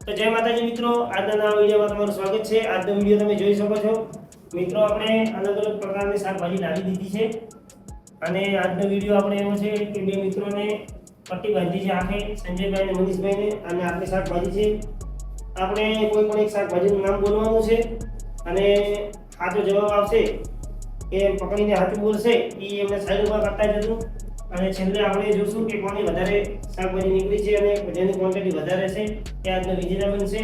તો જય માતાજી મિત્રો, આજના નવા વિડીયોમાં તમારું સ્વાગત છે। આજનો વિડીયો તમે જોઈ શકો છો મિત્રો, આપણે અલગ અલગ પ્રકારની શાકભાજી લાવી દીધી છે અને આજનો વિડીયો આપણે એવો છે કે બે મિત્રોને પટ્ટી બાંધી છે આંખે, સંજયભાઈ અને મનીષભાઈને, અને આપણી શાકભાજી છે। આપણે કોઈ પણ એક શાકભાજીનું નામ બોલવાનું છે અને સાચો જવાબ આવશે એ પકડીને સાચું બોલશે એ એમને સાઈડ ઉપર કરતા જશું અને છેલ્લે આપણે જોશું કે કોની વધારે શાકભાજી નીકળી છે અને જેની ક્વોન્ટિટી વધારે છે એ આજનો વિજેતા બનશે।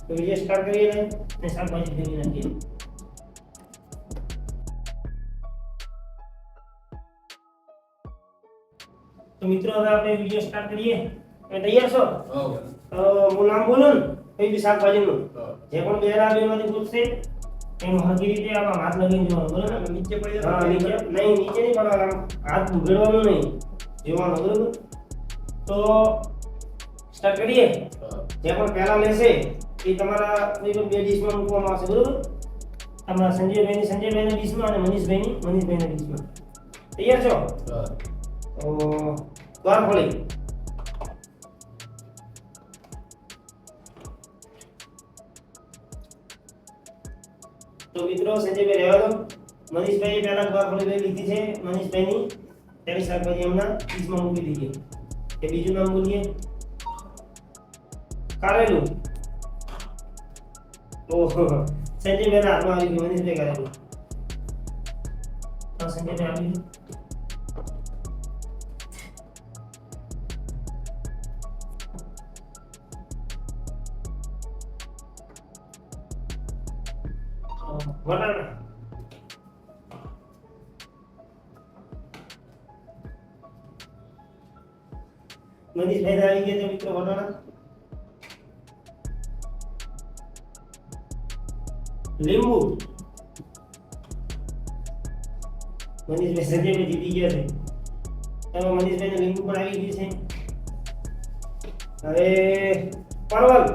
તો વિડીયો સ્ટાર્ટ કરીએ અને શાકભાજી ફેરવી નાખીએ। તો મિત્રો હવે આપણે વિડીયો સ્ટાર્ટ કરીએ। તમે તૈયાર છો? હું નામ બોલું ને કોઈ બી શાકભાજીનું જે પણ બે બેમાંથી પૂછશે એનું હરખી રીતે આમાં હાથ લગીને જોવાનું, બરાબર? નીચે પડી જાય? હા, નીચે નહીં, નીચે નહીં પડવાનું, હાથ ઉઘડવાનું નહીં, જોવાનું, બરાબર? તો સ્ટાર્ટ કરીએ। જે પણ પહેલા લેશે એ તમારા કોઈ પણ બે ડીશમાં મૂકવામાં આવશે, બરાબર? તમારા સંજયભાઈની ડીશમાં અને મનીષભાઈની ડીશમાં। તૈયાર છો? તો દ્વાર ખોલી। તો મિત્રો સંજયભાઈ રહેવા દો। મનીષભાઈએ પહેલા દ્વાર ખોલી લીધી છે મનીષભાઈની, તેની શાકભાજી એમના ડીશમાં મૂકી દીધી। કે બીજું નામ બોલીએ, કારેલું। ઓહો, સંજયભાઈના હાથમાં આવી ગયું, મનીષભાઈ કારેલું। તો સંજયભાઈ આવી ગયું। વટાણા। મનીષભાઈ આવી ગયા છે મિત્રો, વટાણા। લીંબુ। મનીષભાઈ સંજયભાઈ જીતી ગયા છે, હવે મનીષભાઈને લીંબુ પણ આવી ગયું છે। હવે પરવલ।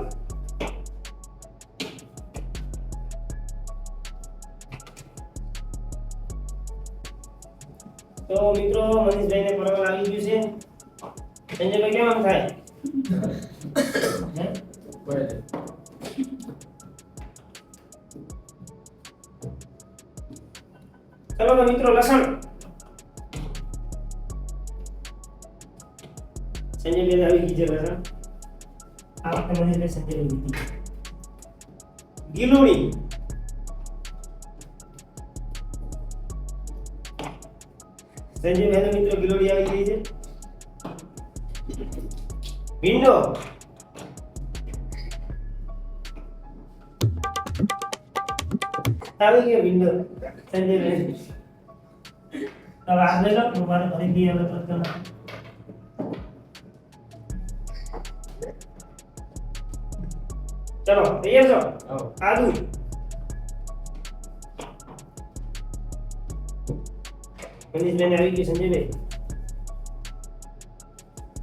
તો મિત્રો મનીષભાઈને પરવલ આવી ગયું છે। સંજયભાઈ કેમ આમ થાય? ચલો તો મિત્રો લસણ। સંજયભાઈ આવી ગઈ છે લસણ, આ વખતે મનીષભાઈ સંજયભાઈ જીતી। ગીલોડી। સંજયભાઈ મિત્રો ગિલોડી આવી ગઈ છે। ભીંડો। આવી ગયો ભીંડો સંજયભાઈ। હવે આ લઈ લો, મારે ફરીથી હવે પ્રશ્ન। ચલો તૈયાર છો? આદુ। મનીષભાઈ આવી ગયું સંજયભાઈ।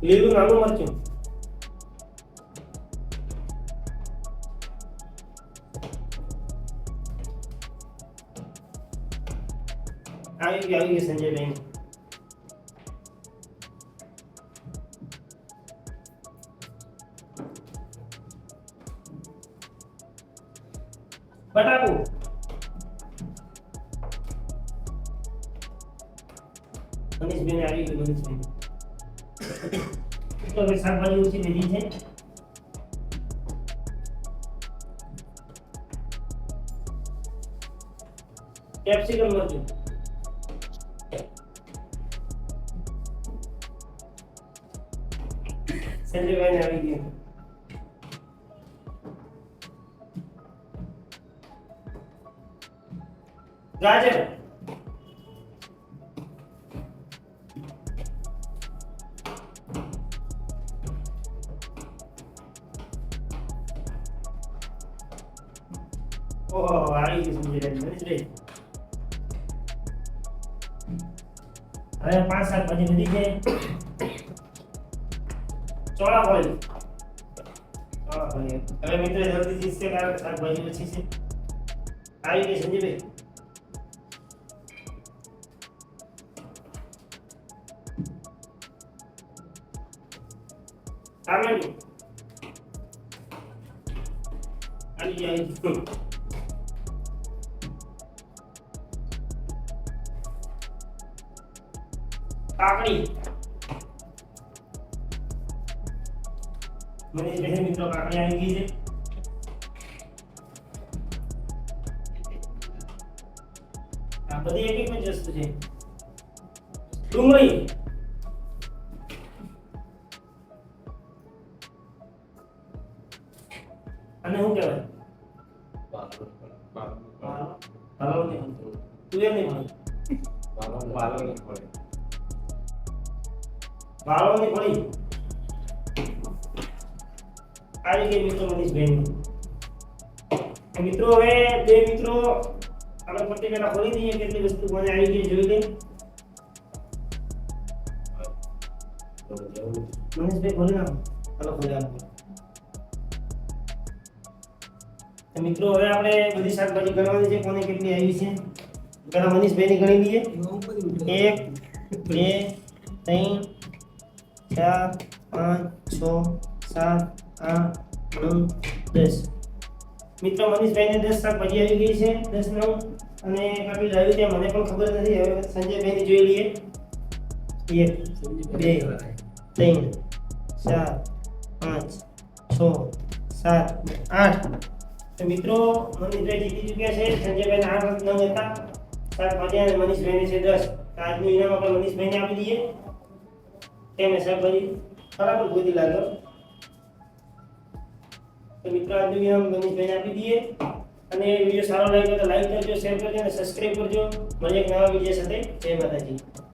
લીલું નાનું મરચું। આવી ગયું સંજયભાઈ। બટાકું। મનીષભાઈ આવી ગયું મનીષભાઈ। તો હવે શાકભાજી ઓછી લીધી છે। કેપ્સિકમ મરચું। સંજયભાઈને આવી ગયું। ગાજર। ઓહો, આવી ગયું સંજયભાઈ। હવે 5 શાકભાજી લીધી છે। ચોળાફળી। હવે મિત્રો જલ્દી જીતશે કારણ કે શાકભાજી ઓછી છે। આવી ગઈ સંજયભાઈ। ટામેટું। આવી જાય કાકડી મનીષભાઈ મિત્રો કાકડી આવી ગઈ છે આ બધી એક એક જ વસ્તુ છે ડુંગળી અને શું કહેવાય પાલવ નહીં તુવેર નહીં મળે વાળવાની પડી આવી ગઈ મિત્રો મનીષભાઈ મિત્રો હવે બે મિત્રો આપણે પટ્ટી પેલા ખોલી દઈએ કેટલી વસ્તુ મને આવી ગઈ જોઈ લે મનીષભાઈ ખોલી નાખો ચાલો ખોલી નાખો મિત્રો હવે આપણે બધી શાકભાજી ગણવાની છે કોને કેટલી આવી છે પેલા મનીષભાઈની ગણી લઈએ 1 2 3 4 5 6 7 8 9 10 મિત્રો મનીષભાઈને 10 શાકભાજી આવી ગઈ છે 10 9 અને કાપી લાવી ત્યાં મને પણ ખબર નથી હવે સંજયભાઈની જોઈ લઈએ 1 2 3 4 5 6 7 8 તો મિત્રો મનીષભાઈ જીતી ચૂક્યા છે સંજયભાઈના 8 નંગ હતા શાકભાજી અને મનીષભાઈને છે 10 આજનું ઇનામ આપણે મનીષભાઈને આપી દઈએ કેમ શાકભાજી બરાબર ગોદી લાગ્યો તો મિત્રો આજનું ઇનામ મનીષભાઈને આપી દઈએ અને વિડીયો સારો લાગ્યો તો લાઈક કરજો શેર કરજો અને સબસ્ક્રાઇબ કરજો મળીએ એક નવા વિડીયો સાથે જય માતાજી